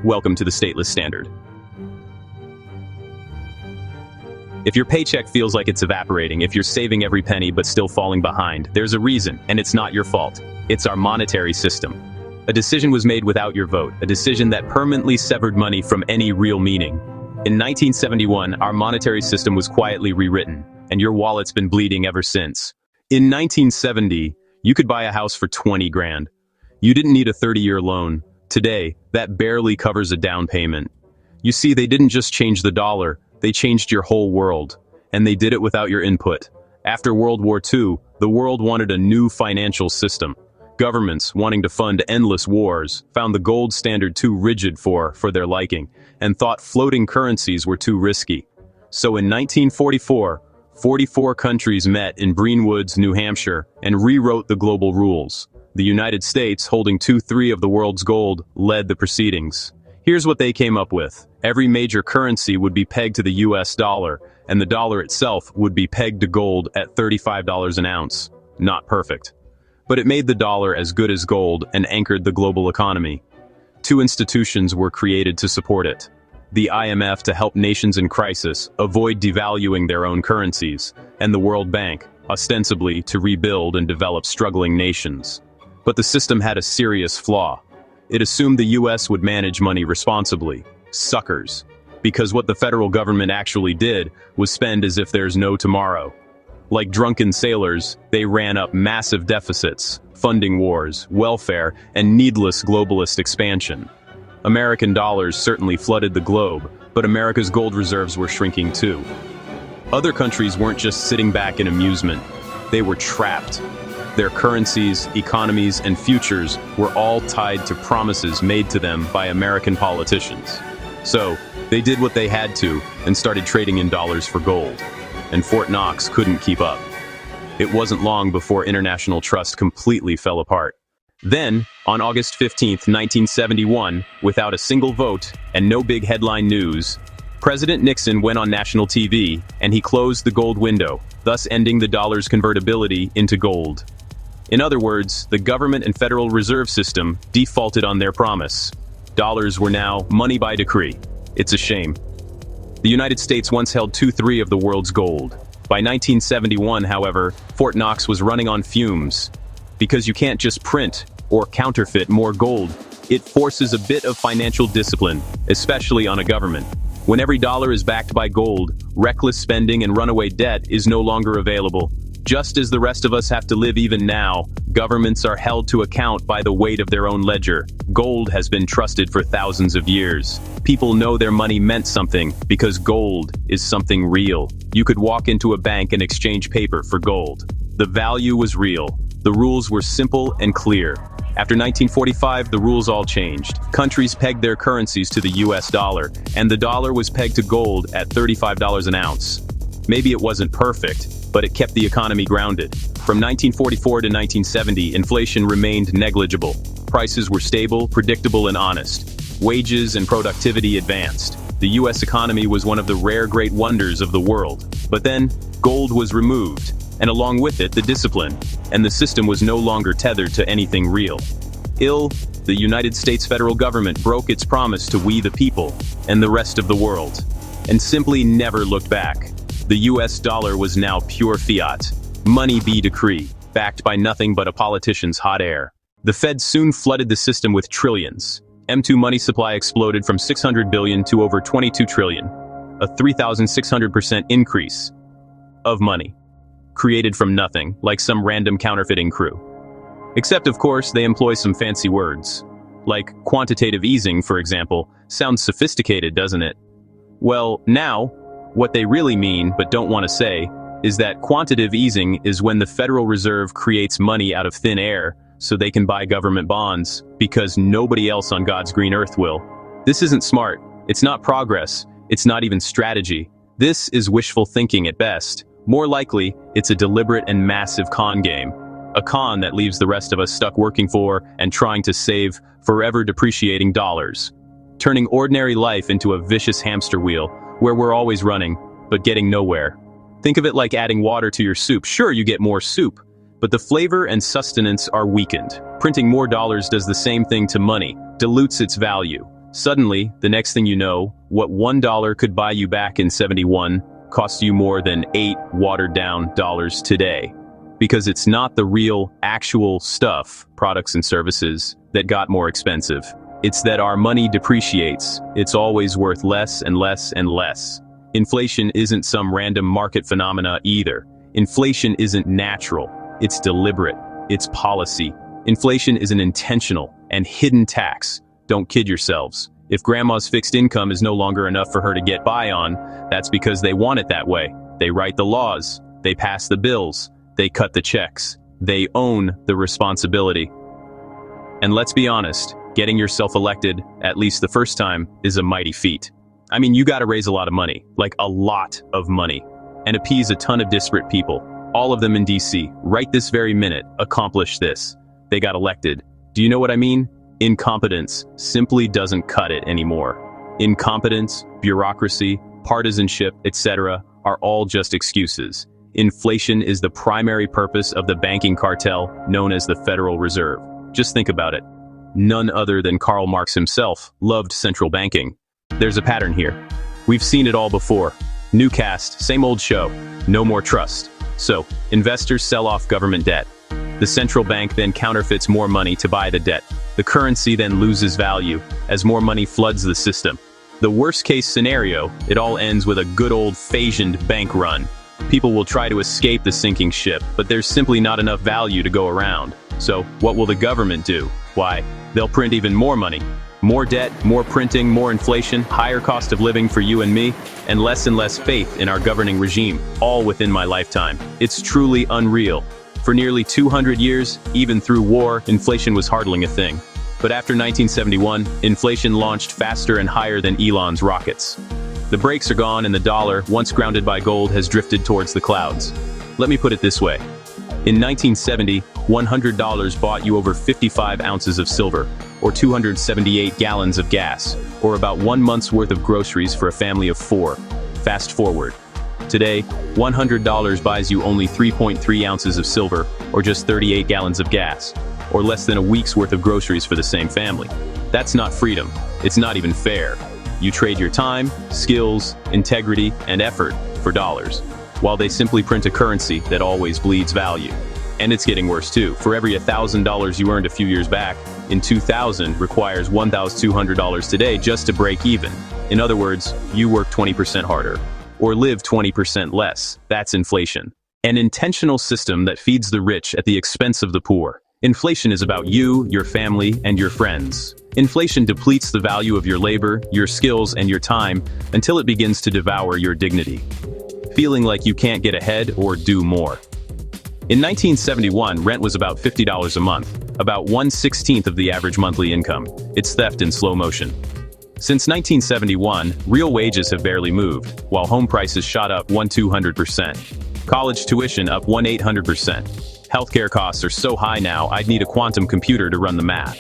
welcome to the stateless standard. If your paycheck feels like it's evaporating, if you're saving every penny but still falling behind, there's a reason, and it's not your fault. It's our monetary system. A decision was made without your vote, a decision that permanently severed money from any real meaning. In 1971, our monetary system was quietly rewritten, and your wallet's been bleeding ever since. In 1970, you could buy a house for 20 grand. You didn't need a 30-year loan. Today, that barely covers a down payment. You see, they didn't just change the dollar, they changed your whole world. And they did it without your input. After World War II, the world wanted a new financial system. Governments, wanting to fund endless wars, found the gold standard too rigid for their liking, and thought floating currencies were too risky. So in 1944, 44 countries met in Breen Woods, New Hampshire, and rewrote the global rules. The United States, holding 2/3 of the world's gold, led the proceedings. Here's what they came up with. Every major currency would be pegged to the US dollar, and the dollar itself would be pegged to gold at $35 an ounce. Not perfect. But it made the dollar as good as gold and anchored the global economy. Two institutions were created to support it. The IMF to help nations in crisis avoid devaluing their own currencies, and the World Bank, ostensibly to rebuild and develop struggling nations. But the system had a serious flaw. It assumed the US would manage money responsibly. Suckers. Because what the federal government actually did was spend as if there's no tomorrow. Like drunken sailors, they ran up massive deficits, funding wars, welfare, and needless globalist expansion. American dollars certainly flooded the globe, but America's gold reserves were shrinking too. Other countries weren't just sitting back in amusement. They were trapped. Their currencies, economies, and futures were all tied to promises made to them by American politicians. So, they did what they had to and started trading in dollars for gold. And Fort Knox couldn't keep up. It wasn't long before international trust completely fell apart. Then, on August 15, 1971, without a single vote and no big headline news, President Nixon went on national TV and he closed the gold window, thus ending the dollar's convertibility into gold. In other words, the government and Federal Reserve System defaulted on their promise. Dollars were now money by decree. It's a shame. The United States once held 2/3 of the world's gold. By 1971, however, Fort Knox was running on fumes. Because you can't just print or counterfeit more gold, it forces a bit of financial discipline, especially on a government. When every dollar is backed by gold, reckless spending and runaway debt is no longer available. Just as the rest of us have to live even now, governments are held to account by the weight of their own ledger. Gold has been trusted for thousands of years. People know their money meant something because gold is something real. You could walk into a bank and exchange paper for gold. The value was real. The rules were simple and clear. After 1945, the rules all changed. Countries pegged their currencies to the US dollar, and the dollar was pegged to gold at $35 an ounce. Maybe it wasn't perfect, but it kept the economy grounded. From 1944 to 1970, inflation remained negligible. Prices were stable, predictable, and honest. Wages and productivity advanced. The US economy was one of the rare great wonders of the world. But then, gold was removed, and along with it, the discipline, and the system was no longer tethered to anything real. The United States federal government broke its promise to we the people and the rest of the world, and simply never looked back. The US dollar was now pure fiat, money be decree, backed by nothing but a politician's hot air. The Fed soon flooded the system with trillions. M2 money supply exploded from 600 billion to over 22 trillion, a 3,600% increase of money, created from nothing, like some random counterfeiting crew. Except, of course, they employ some fancy words. Like quantitative easing, for example, sounds sophisticated, doesn't it? Well, now, what they really mean, but don't want to say, is that quantitative easing is when the Federal Reserve creates money out of thin air so they can buy government bonds, because nobody else on God's green earth will. This isn't smart. It's not progress. It's not even strategy. This is wishful thinking at best. More likely, it's a deliberate and massive con game. A con that leaves the rest of us stuck working for and trying to save forever depreciating dollars, turning ordinary life into a vicious hamster wheel where we're always running, but getting nowhere. Think of it like adding water to your soup. Sure, you get more soup, but the flavor and sustenance are weakened. Printing more dollars does the same thing to money, dilutes its value. Suddenly, the next thing you know, what $1 could buy you back in 71 costs you more than 8 watered-down dollars today. Because it's not the real, actual stuff, products and services, that got more expensive. It's that our money depreciates. It's always worth less and less and less. Inflation isn't some random market phenomena either. Inflation isn't natural. It's deliberate. It's policy. Inflation is an intentional and hidden tax. Don't kid yourselves. If grandma's fixed income is no longer enough for her to get by on, that's because they want it that way. They write the laws. They pass the bills. They cut the checks. They own the responsibility. And let's be honest, getting yourself elected, at least the first time, is a mighty feat. I mean, you gotta raise a lot of money, like a lot of money, and appease a ton of disparate people, all of them in DC, right this very minute, accomplish this. They got elected. Do you know what I mean? Incompetence simply doesn't cut it anymore. Incompetence, bureaucracy, partisanship, etc. are all just excuses. Inflation is the primary purpose of the banking cartel known as the Federal Reserve. Just think about it. None other than Karl Marx himself loved central banking. There's a pattern here. We've seen it all before. New cast, same old show. No more trust. So, investors sell off government debt. The central bank then counterfeits more money to buy the debt. The currency then loses value as more money floods the system. The worst case scenario, it all ends with a good old-fashioned bank run. People will try to escape the sinking ship, but there's simply not enough value to go around. So, what will the government do? Why, they'll print even more money. More debt, more printing, more inflation, higher cost of living for you and me, and less faith in our governing regime, all within my lifetime. It's truly unreal. For nearly 200 years, even through war, inflation was hardly a thing. But after 1971, inflation launched faster and higher than Elon's rockets. The brakes are gone and the dollar, once grounded by gold, has drifted towards the clouds. Let me put it this way. In 1970, $100 bought you over 55 ounces of silver, or 278 gallons of gas, or about 1 month's worth of groceries for a family of 4. Fast forward. Today, $100 buys you only 3.3 ounces of silver, or just 38 gallons of gas, or less than a week's worth of groceries for the same family. That's not freedom. It's not even fair. You trade your time, skills, integrity, and effort for dollars, while they simply print a currency that always bleeds value. And it's getting worse too. For every $1,000 you earned a few years back, in 2000 requires $1,200 today just to break even. In other words, you work 20% harder, or live 20% less. That's inflation. An intentional system that feeds the rich at the expense of the poor. Inflation is about you, your family, and your friends. Inflation depletes the value of your labor, your skills, and your time until it begins to devour your dignity, feeling like you can't get ahead or do more. In 1971, rent was about $50 a month, about 1/16 of the average monthly income. It's theft in slow motion. Since 1971, real wages have barely moved, while home prices shot up 1,200%. College tuition up 1,800%. Healthcare costs are so high now, I'd need a quantum computer to run the math.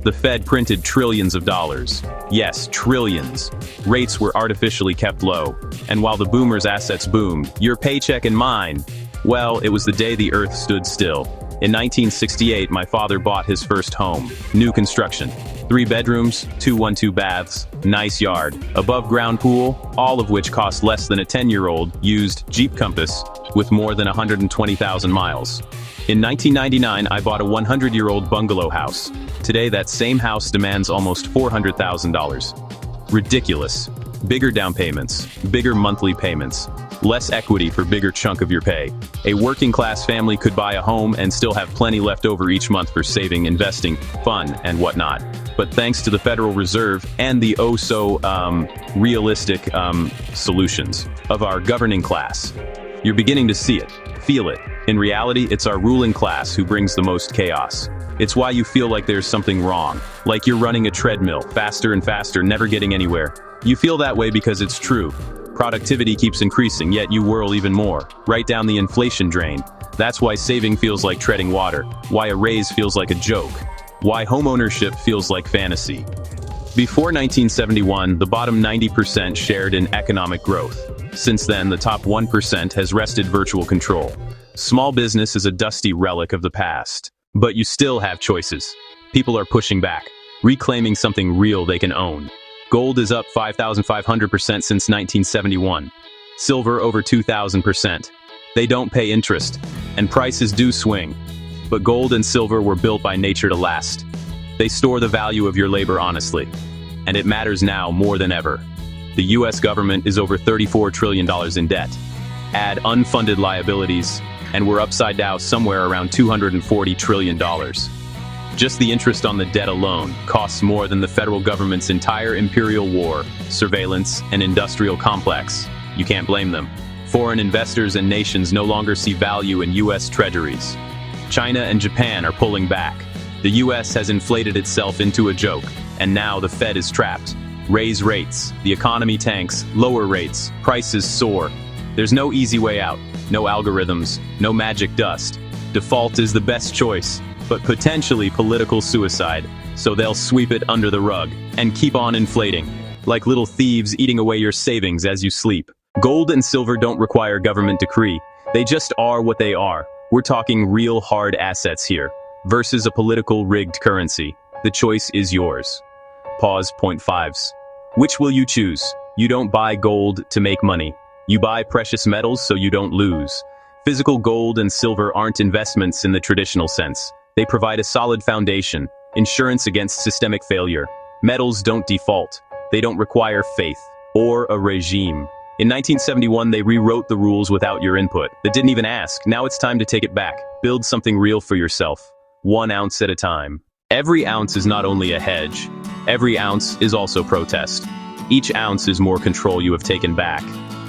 The Fed printed trillions of dollars. Yes, trillions. Rates were artificially kept low. And while the boomers' assets boomed, your paycheck and mine, well, it was the day the earth stood still. In 1968, my father bought his first home. New construction. 3 bedrooms, 2 1-2 baths, nice yard, above-ground pool, all of which cost less than a 10-year-old used Jeep Compass with more than 120,000 miles. In 1999, I bought a 100-year-old bungalow house. Today, that same house demands almost $400,000. Ridiculous. Bigger down payments, bigger monthly payments, less equity for bigger chunk of your pay. A working-class family could buy a home and still have plenty left over each month for saving, investing, fun, and whatnot. But thanks to the Federal Reserve and the realistic solutions of our governing class, you're beginning to see it, feel it. In reality, it's our ruling class who brings the most chaos. It's why you feel like there's something wrong, like you're running a treadmill, faster and faster, never getting anywhere. You feel that way because it's true. Productivity keeps increasing, yet you whirl even more, right down the inflation drain. That's why saving feels like treading water, why a raise feels like a joke, why homeownership feels like fantasy. Before 1971, the bottom 90% shared in economic growth. Since then, the top 1% has wrested virtual control. Small business is a dusty relic of the past. But you still have choices. People are pushing back. reclaiming something real they can own. Gold is up 5,500% since 1971. Silver over 2,000%. They don't pay interest, and prices do swing. But gold and silver were built by nature to last. They store the value of your labor honestly. And it matters now more than ever. The US government is over $34 trillion in debt. Add unfunded liabilities, and we're upside down somewhere around $240 trillion. Just the interest on the debt alone costs more than the federal government's entire imperial war, surveillance, and industrial complex. You can't blame them. Foreign investors and nations no longer see value in US treasuries. China and Japan are pulling back. The US has inflated itself into a joke, and now the Fed is trapped. Raise rates, the economy tanks, lower rates, prices soar. There's no easy way out, no algorithms, no magic dust. Default is the best choice, but potentially political suicide, so they'll sweep it under the rug and keep on inflating, like little thieves eating away your savings as you sleep. Gold and silver don't require government decree, they just are what they are. We're talking real hard assets here, versus a political rigged currency. The choice is yours. Pause. Point fives. Which will you choose? You don't buy gold to make money. You buy precious metals so you don't lose. Physical gold and silver aren't investments in the traditional sense. They provide a solid foundation, insurance against systemic failure. Metals don't default. They don't require faith or a regime. In 1971, they rewrote the rules without your input. They didn't even ask. Now it's time to take it back. Build something real for yourself, 1 ounce at a time. Every ounce is not only a hedge. Every ounce is also protest. Each ounce is more control you have taken back.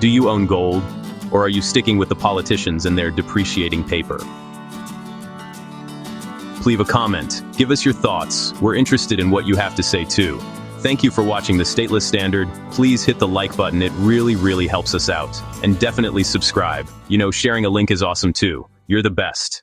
Do you own gold, or are you sticking with the politicians and their depreciating paper? Leave a comment. Give us your thoughts. We're interested in what you have to say too. Thank you for watching The Stateless Standard. Please hit the like button. It really helps us out. And definitely subscribe. You know, sharing a link is awesome too. You're the best.